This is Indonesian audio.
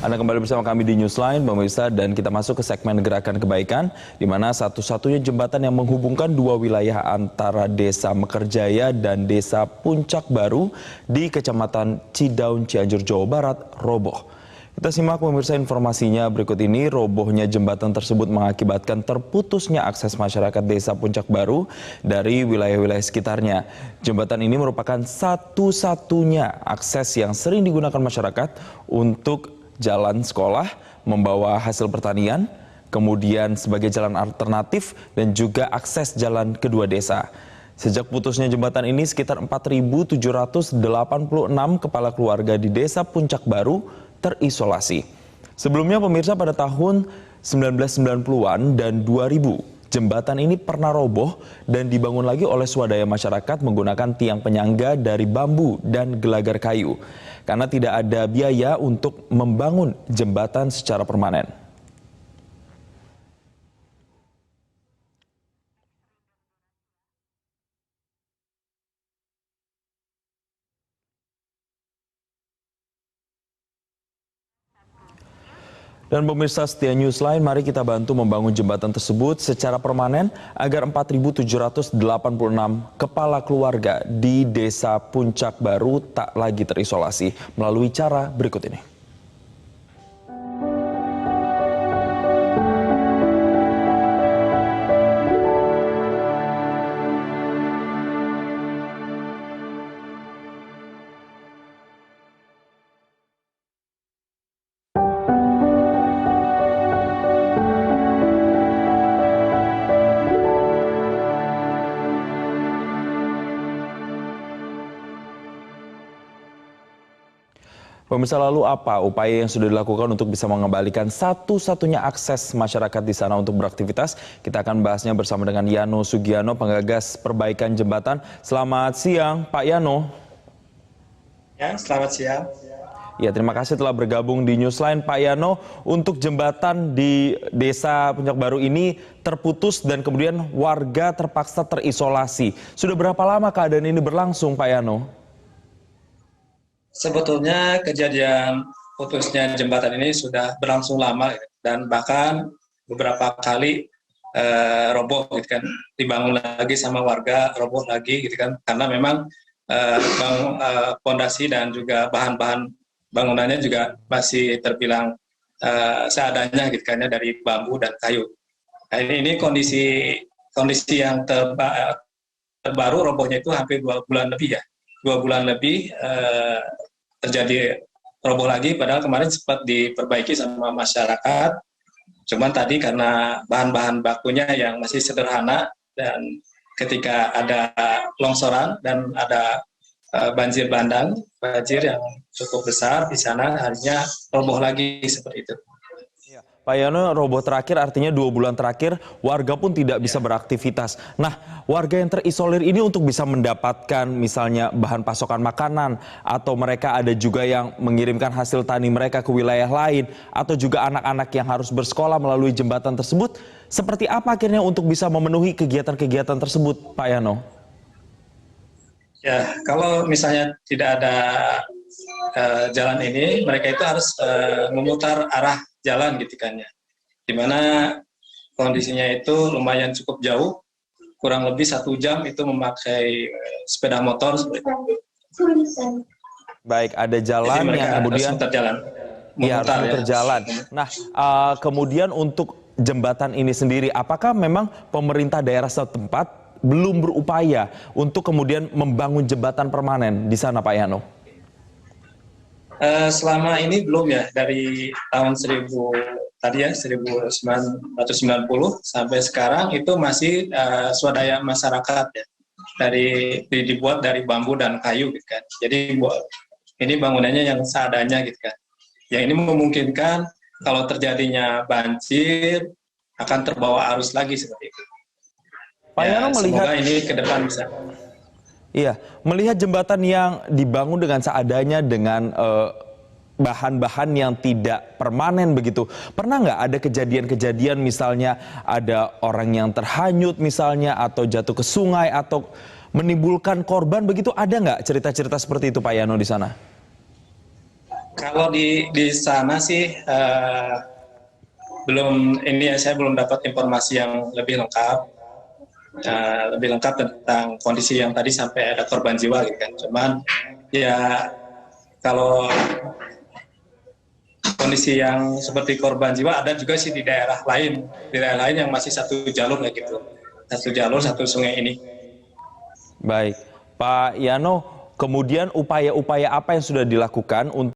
Anda kembali bersama kami di Newsline, pemirsa, dan kita masuk ke segmen Gerakan Kebaikan, di mana satu-satunya jembatan yang menghubungkan dua wilayah antara Desa Mekarjaya dan Desa Puncak Baru di Kecamatan Cidaun, Cianjur, Jawa Barat, roboh. Kita simak pemirsa informasinya berikut ini. Robohnya jembatan tersebut mengakibatkan terputusnya akses masyarakat Desa Puncak Baru dari wilayah-wilayah sekitarnya. Jembatan ini merupakan satu-satunya akses yang sering digunakan masyarakat untuk jalan sekolah, membawa hasil pertanian, kemudian sebagai jalan alternatif dan juga akses jalan kedua desa. Sejak putusnya jembatan ini, sekitar 4.786 kepala keluarga di Desa Puncak Baru terisolasi. Sebelumnya pemirsa, pada tahun 1990-an dan 2000, jembatan ini pernah roboh dan dibangun lagi oleh swadaya masyarakat menggunakan tiang penyangga dari bambu dan gelagar kayu. Karena tidak ada biaya untuk membangun jembatan secara permanen. Dan pemirsa setia Newsline, mari kita bantu membangun jembatan tersebut secara permanen agar 4.786 kepala keluarga di Desa Puncak Baru tak lagi terisolasi melalui cara berikut ini. Pemirsa, lalu apa upaya yang sudah dilakukan untuk bisa mengembalikan satu-satunya akses masyarakat di sana untuk beraktivitas? Kita akan bahasnya bersama dengan Yano Sugiano, penggagas perbaikan jembatan. Selamat siang, Pak Yano. Ya, selamat siang. Ya, terima kasih telah bergabung di Newsline. Pak Yano, untuk jembatan di Desa Puncak Baru ini terputus dan kemudian warga terpaksa terisolasi. Sudah berapa lama keadaan ini berlangsung, Pak Yano? Sebetulnya kejadian putusnya jembatan ini sudah berlangsung lama dan bahkan beberapa kali roboh gitu kan, dibangun lagi sama warga, roboh lagi gitu kan, karena memang pondasi dan juga bahan-bahan bangunannya juga masih terbilang seadanya gitu kan, dari bambu dan kayu. Nah, ini kondisi yang terbaru, robohnya itu hampir 2 bulan lebih ya. 2 bulan lebih terjadi roboh lagi, padahal kemarin sempat diperbaiki sama masyarakat. Cuman tadi karena bahan-bahan bakunya yang masih sederhana dan ketika ada longsoran dan ada banjir bandang, banjir yang cukup besar di sana, akhirnya roboh lagi seperti itu. Pak Yano, roboh terakhir artinya 2 bulan terakhir warga pun tidak bisa beraktivitas. Nah, warga yang terisolir ini untuk bisa mendapatkan misalnya bahan pasokan makanan, atau mereka ada juga yang mengirimkan hasil tani mereka ke wilayah lain, atau juga anak-anak yang harus bersekolah melalui jembatan tersebut, seperti apa akhirnya untuk bisa memenuhi kegiatan-kegiatan tersebut, Pak Yano? Ya, kalau misalnya tidak ada jalan ini, mereka itu harus memutar arah jalan gitu kan ya, dimana kondisinya itu lumayan cukup jauh, kurang lebih 1 jam itu memakai sepeda motor. Baik, ada jalan yang kemudian harus muter jalan. Nah, kemudian untuk jembatan ini sendiri, apakah memang pemerintah daerah setempat belum berupaya untuk kemudian membangun jembatan permanen di sana, Pak Yano? Selama ini belum ya, dari tahun 1990 sampai sekarang itu masih swadaya masyarakat ya, dibuat dari bambu dan kayu gitu kan. Jadi ini bangunannya yang seadanya gitu kan. Yang ini memungkinkan kalau terjadinya banjir akan terbawa arus lagi seperti itu. Pak Yano, melihat semoga ini ke depan bisa. Iya, melihat jembatan yang dibangun dengan seadanya, dengan bahan-bahan yang tidak permanen begitu. Pernah nggak ada kejadian-kejadian misalnya ada orang yang terhanyut misalnya, atau jatuh ke sungai, atau menimbulkan korban begitu? Ada nggak cerita-cerita seperti itu, Pak Yano, di sana? Kalau di sana sih belum ini ya, saya belum dapat informasi yang lebih lengkap tentang kondisi yang tadi sampai ada korban jiwa gitu kan. Cuman ya kalau kondisi yang seperti korban jiwa ada juga sih di daerah lain yang masih satu jalur kayak gitu, satu sungai ini. Baik, Pak Yano, kemudian upaya-upaya apa yang sudah dilakukan untuk